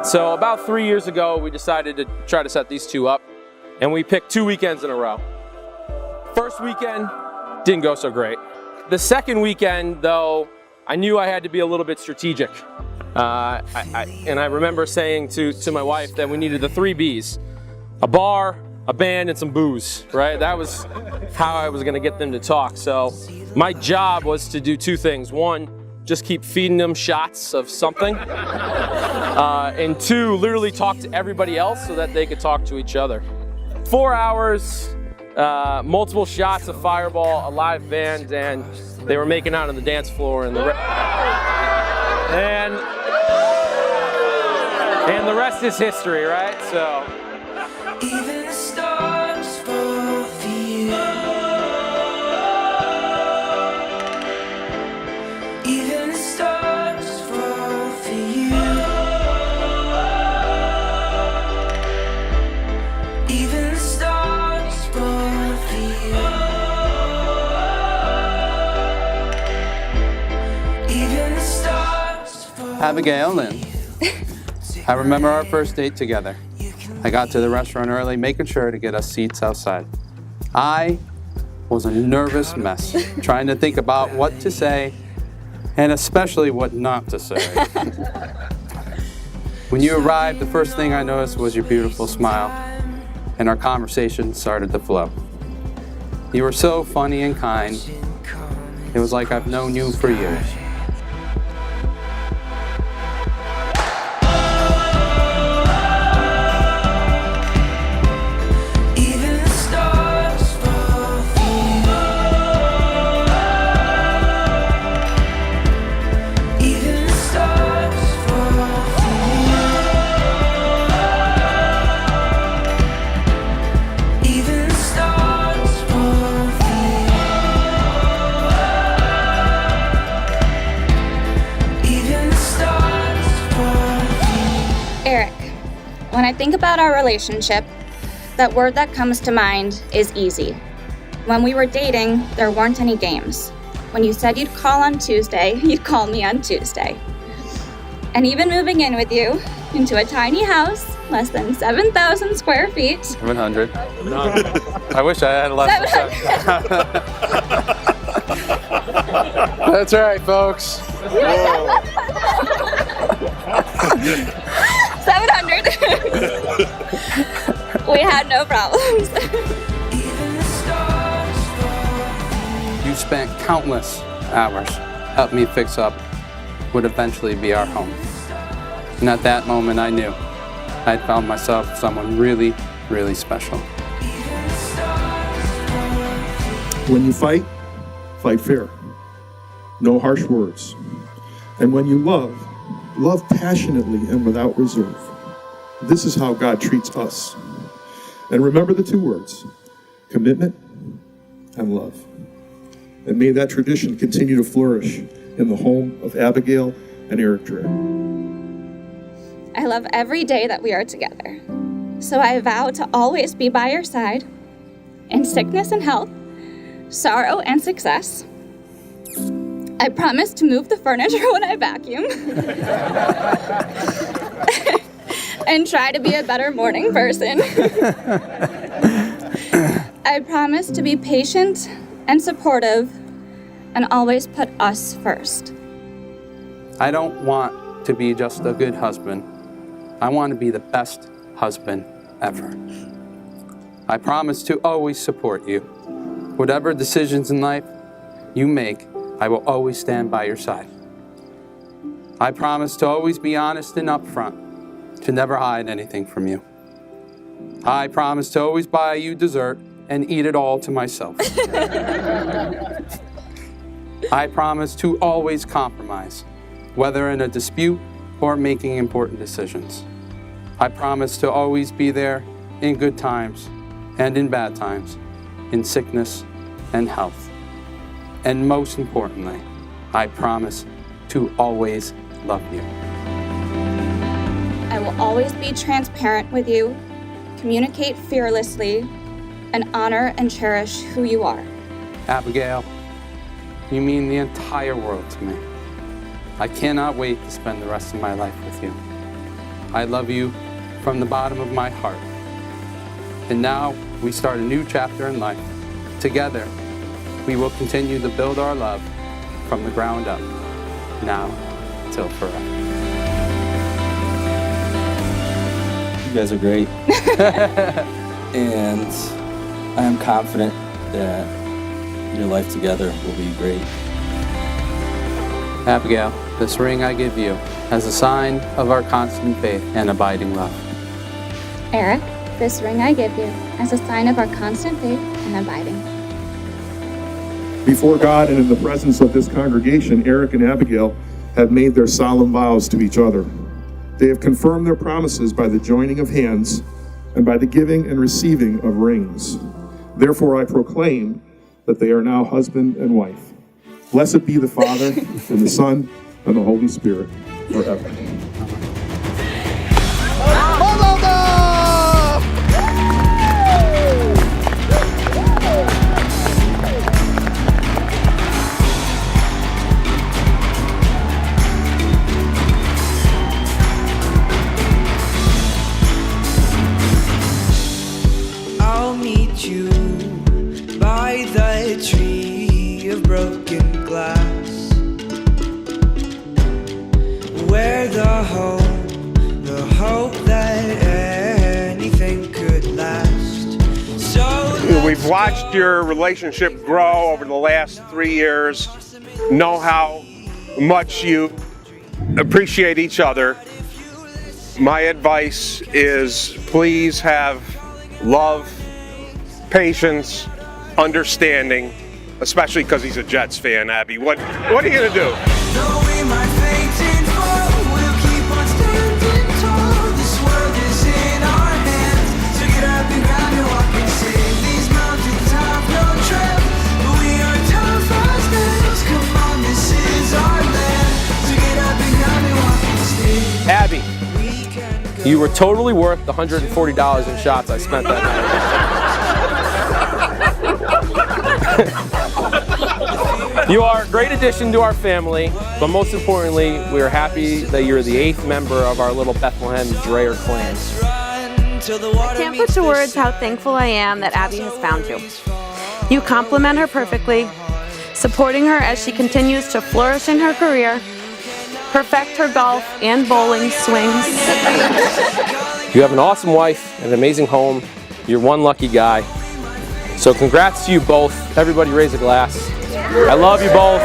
So about 3 years ago, we decided to try to set these two up, and we picked 2 weekends in a row. First weekend didn't go so great. The second weekend, though, I knew I had to be a little bit strategic. And I remember saying to my wife that we needed the 3 Bs: a bar, a band, and some booze, right? That was how I was gonna get them to talk. So my job was to do 2 things. 1, just keep feeding them shots of something. And 2, literally talk to everybody else so that they could talk to each other. 4 hours, multiple shots of Fireball, a live band, and they were making out on the dance floor, and the rest is history, right? So. Even the stars fall for you. Even the stars fall for you. Even the stars fall for you. Even the stars fall. Abigail, and I remember our first date together. I got to the restaurant early, making sure to get us seats outside. I was a nervous mess, trying to think about what to say, and especially what not to say. When you arrived, the first thing I noticed was your beautiful smile, and our conversation started to flow. You were so funny and kind. It was like I've known you for years. Eric, when I think about our relationship, that word that comes to mind is easy. When we were dating, there weren't any games. When you said you'd call on Tuesday, you'd call me on Tuesday. And even moving in with you into a tiny house, less than 7,000 square feet. 700. I wish I had less than 700. That's right, folks. 700. We had no problems. You spent countless hours helping me fix up what would eventually be our home. And at that moment, I knew I'd found myself someone really, really special. When you fight, fight fair. No harsh words. And when you love, love passionately and without reserve. This is how God treats us. And remember the 2 words: commitment and love. And may that tradition continue to flourish in the home of Abigail and Eric Dreher. I love every day that we are together. So I vow to always be by your side in sickness and health, sorrow and success. I promise to move the furniture when I vacuum and try to be a better morning person. I promise to be patient and supportive and always put us first. I don't want to be just a good husband. I want to be the best husband ever. I promise to always support you. Whatever decisions in life you make, I will always stand by your side. I promise to always be honest and upfront, to never hide anything from you. I promise to always buy you dessert and eat it all to myself. I promise to always compromise, whether in a dispute or making important decisions. I promise to always be there in good times and in bad times, in sickness and health. And most importantly, I promise to always love you. I will always be transparent with you, communicate fearlessly, and honor and cherish who you are. Abigail, you mean the entire world to me. I cannot wait to spend the rest of my life with you. I love you from the bottom of my heart. And now we start a new chapter in life. Together, we will continue to build our love from the ground up, now till forever. You guys are great. And I am confident that your life together will be great. Abigail, this ring I give you as a sign of our constant faith and abiding love. Eric, this ring I give you as a sign of our constant faith and abiding. Before God and in the presence of this congregation, Eric and Abigail have made their solemn vows to each other. They have confirmed their promises by the joining of hands and by the giving and receiving of rings. Therefore, I proclaim that they are now husband and wife. Blessed be the Father, and the Son, and the Holy Spirit, forever. I'll meet you by the tree of broken glass, where the hope that anything could last. So We've watched your relationship grow over the last 3 years, know how much you appreciate each other. My advice is please have love, patience, understanding, especially because he's a Jets fan, Abby. What are you gonna do? though we might faint and fall, we'll keep on standing tall. This world is in our hands, so get up and grab your walk and sing. These mountains have no trail, but we are tough as nails. Come on, this is our land, so get up and grab your walk and sing. Abby, We can go. you were totally worth the $140 in shots I spent that night. You are a great addition to our family, but most importantly, we are happy that you're the 8th member of our little Bethlehem Dreyer clan. Run till the water I can't meets put to the words how thankful I am that Abby has found you. You complement her perfectly, supporting her as she continues to flourish in her career, perfect her golf and bowling swings. You have an awesome wife and an amazing home. You're one lucky guy. So congrats to you both. Everybody raise a glass. I love you both.